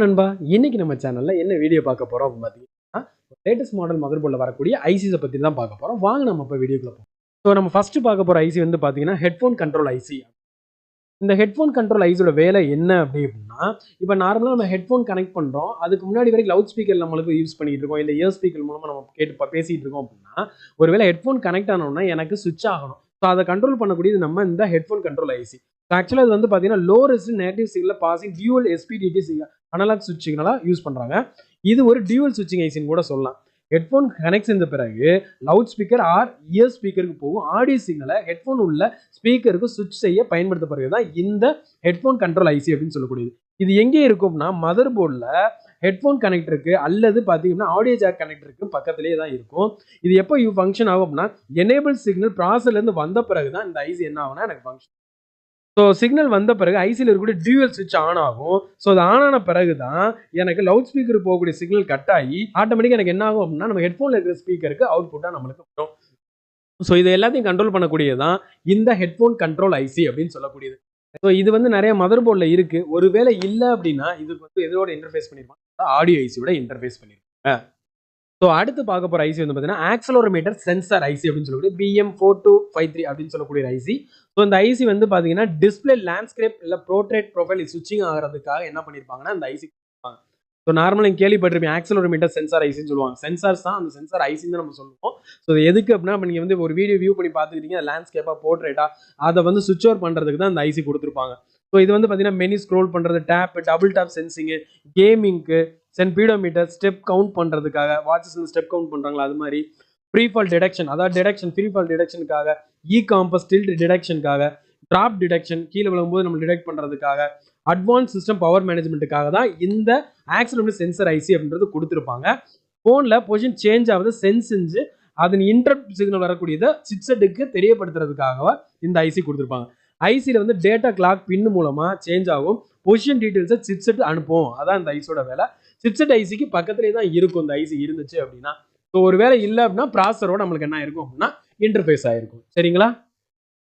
நண்பா, இன்னைக்கு நம்ம சேனல்ல என்ன வீடியோ பார்க்க போறோம் அப்படின்னு பார்த்தீங்கன்னா, லேட்டஸ்ட் மாடல் மதர் போர்டில் வரக்கூடிய ஐசிஸை பற்றி தான் பார்க்க போறோம். வாங்க நம்ம இப்போ வீடியோக்குள்ள போவோம். ஸோ நம்ம ஃபர்ஸ்ட் பார்க்க போற ஐசி வந்து பார்த்தீங்கன்னா ஹெட்ஃபோன் கண்ட்ரோல் ஐசி. இந்த ஹெட்ஃபோன் கண்ட்ரோல் ஐசியோட வேலை என்ன அப்படின்னா, இப்போ நார்மலாக நம்ம ஹெட்ஃபோன் கனெக்ட் பண்ணுறோம். அதுக்கு முன்னாடி வரைக்கும் லவுட் ஸ்பீக்கர் நம்மளுக்கு யூஸ் பண்ணிட்டு இருக்கோம், இல்லை இயர் ஸ்பீக்கர் மூலமாக நம்ம பேசிட்டு இருக்கோம் அப்படின்னா, ஒருவேளை ஹெட்ஃபோன் கனெக்ட் ஆனோம்னா எனக்கு சுவிட்ச் ஆகணும். ஸோ அதை கண்ட்ரோல் பண்ணக்கூடியது நம்ம இந்த ஹெட்ஃபோன் கண்ட்ரோல் ஐசி. ஆக்சுவலாக இது வந்து பார்த்தீங்கன்னா low resistance negative signal passing dual SPDT analogue சுவிட்ச் சிக்னலாக யூஸ் பண்ணுறாங்க. இது ஒரு டியூவல் சுவிட்சிங் ஐசின்னு கூட சொல்லலாம். ஹெட்ஃபோன் கனெக்ட் செஞ்ச பிறகு லவுட் ஸ்பீக்கர் ஆர் இயர் ஸ்பீக்கருக்கு போகும் ஆடியோ சிக்னலை ஹெட்ஃபோன் உள்ள ஸ்பீக்கருக்கு சுவிட்ச் செய்ய பயன்படுத்தப்படுகிறது தான் இந்த ஹெட்ஃபோன் கண்ட்ரோல் ஐசி அப்படின்னு சொல்லக்கூடியது. இது எங்கே இருக்கும்னா மதர் போர்டில் ஹெட்ஃபோன் கனெக்டருக்கு அல்லது பார்த்தீங்கன்னா ஆடியோ ஜாக் கனெக்டருக்கு பக்கத்திலேயே தான் இருக்கும். இது எப்போ ஃபங்க்ஷன் ஆகும் அப்படின்னா எனேபிள் சிக்னல் ப்ராசர்லேருந்து வந்த பிறகு தான் இந்த ஐசி என்ன ஆகும்னா எனக்கு ஃபங்க்ஷன். ஸோ சிக்னல் வந்த பிறகு ஐசியில் இருக்கக்கூடிய டியூவல் சுவிட்ச் ஆன் ஆகும். ஸோ அது ஆன் ஆன பிறகு தான் எனக்கு லவுட் ஸ்பீக்கர் போகக்கூடிய சிக்னல் கட் ஆகி ஆட்டோமேட்டிக்காக எனக்கு என்ன ஆகும் அப்படின்னா நம்ம ஹெட்ஃபோனில் இருக்கிற ஸ்பீக்கருக்கு அவுட்புட்டாக நம்மளுக்கு வரும். ஸோ இது எல்லாத்தையும் கண்ட்ரோல் பண்ணக்கூடியது தான் இந்த ஹெட்ஃபோன் கண்ட்ரோல் ஐசி அப்படின்னு சொல்லக்கூடியது. ஸோ இது வந்து நிறைய மதர் போர்டில் இருக்கு. ஒருவேளை இல்லை அப்படின்னா இதுக்கு வந்து எதோட இன்டர்ஃபேஸ் பண்ணிருப்பாங்க, ஆடியோ ஐசியோட இன்டர்ஃபேஸ் பண்ணிருப்பாங்க. ஸோ அடுத்து பார்க்க போகிற ஐசி வந்து பார்த்தீங்கன்னா ஆக்சலரோமீட்டர் சென்சார் ஐசி அப்படின்னு சொல்லக்கூடிய BM4253 அப்படின்னு சொல்லக்கூடிய ஐசி. ஸோ இந்த ஐசி வந்து பார்த்தீங்கன்னா டிஸ்பிளே லேண்ட்ஸ்கேப் இல்லை ப்ரோட்ரேட் ப்ரொஃபைல் ஸ்விட்சிங் ஆகிறதுக்காக என்ன பண்ணியிருப்பாங்கன்னா இந்த ஐசி கொடுப்பாங்க. ஸோ நார்மலாக நீங்கள் கேள்விப்பட்டிருப்பீங்க ஆக்சலரோமீட்டர் சென்சார் ஐசின்னு சொல்லுவாங்க. சென்சார்ஸ் தான், அந்த சென்சார் ஐசின்னு நம்ம சொல்லுவோம். ஸோ இது எதுக்கு அப்படின்னா நீங்கள் வந்து ஒரு வீடியோ வியூ பண்ணி பார்த்துக்கிட்டீங்க லேண்ட்ஸ்கேப்பாக போர்ட்ரேட்டா அதை வந்து சுவிட்ச் ஓவர் பண்ணுறதுக்கு தான் இந்த ஐசி கொடுத்துருப்பாங்க. ஸோ இது வந்து பார்த்தீங்கன்னா மெனி ஸ்க்ரோல் பண்ணுறது, டேப் டபுள் டேப் சென்சிங்கு, கேமிங்க்கு, பீடோமீட்டர் ஸ்டெப் கவுண்ட் பண்ணுறதுக்காக, வாட்சஸ் ஸ்டெப் கவுண்ட் பண்ணுறாங்களா அது மாதிரி, ஃப்ரீஃபால் டிடெக்ஷன் அதாவது ஃப்ரீஃபால் டிடெக்ஷனுக்காக, காம்பஸ் டில்ட் டிடெக்ஷனுக்காக, டிராப் டிடெக்ஷன் கீழே விழும்போது நம்ம டிடெக்ட் பண்ணுறதுக்காக, அட்வான்ஸ் சிஸ்டம் பவர் மேனேஜ்மெண்ட்டுக்காக தான் இந்த ஆக்சலரோமீட்டர் சென்சர் ஐசி அப்படின்றது கொடுத்துருப்பாங்க. ஃபோனில் பொசிஷன் சேஞ்ச் ஆகுது சென்ஸ் செஞ்சு அதன் இன்டரப்ட் சிக்னல் வரக்கூடியதை சிப்செட்டுக்கு தெரியப்படுத்துறதுக்காக இந்த ஐசி கொடுத்துருப்பாங்க. ஐசியில் வந்து டேட்டா கிளாக் பின் மூலமாக சேஞ்ச் ஆகும், பொசிஷன் டீட்டெயில்ஸை சிப்செட் அனுப்பும். அதான் இந்த ஐசியோட வேலை. சிப்செட் ஐசிக்கு பக்கத்துலேயே தான் இருக்கும் இந்த ஐசி இருந்துச்சு அப்படின்னா. ஸோ ஒரு வேலை இல்லை அப்படின்னா ப்ராசரோட நம்மளுக்கு என்ன ஆயிருக்கும் அப்படின்னா இன்டர்ஃபேஸ் ஆயிருக்கும். சரிங்களா?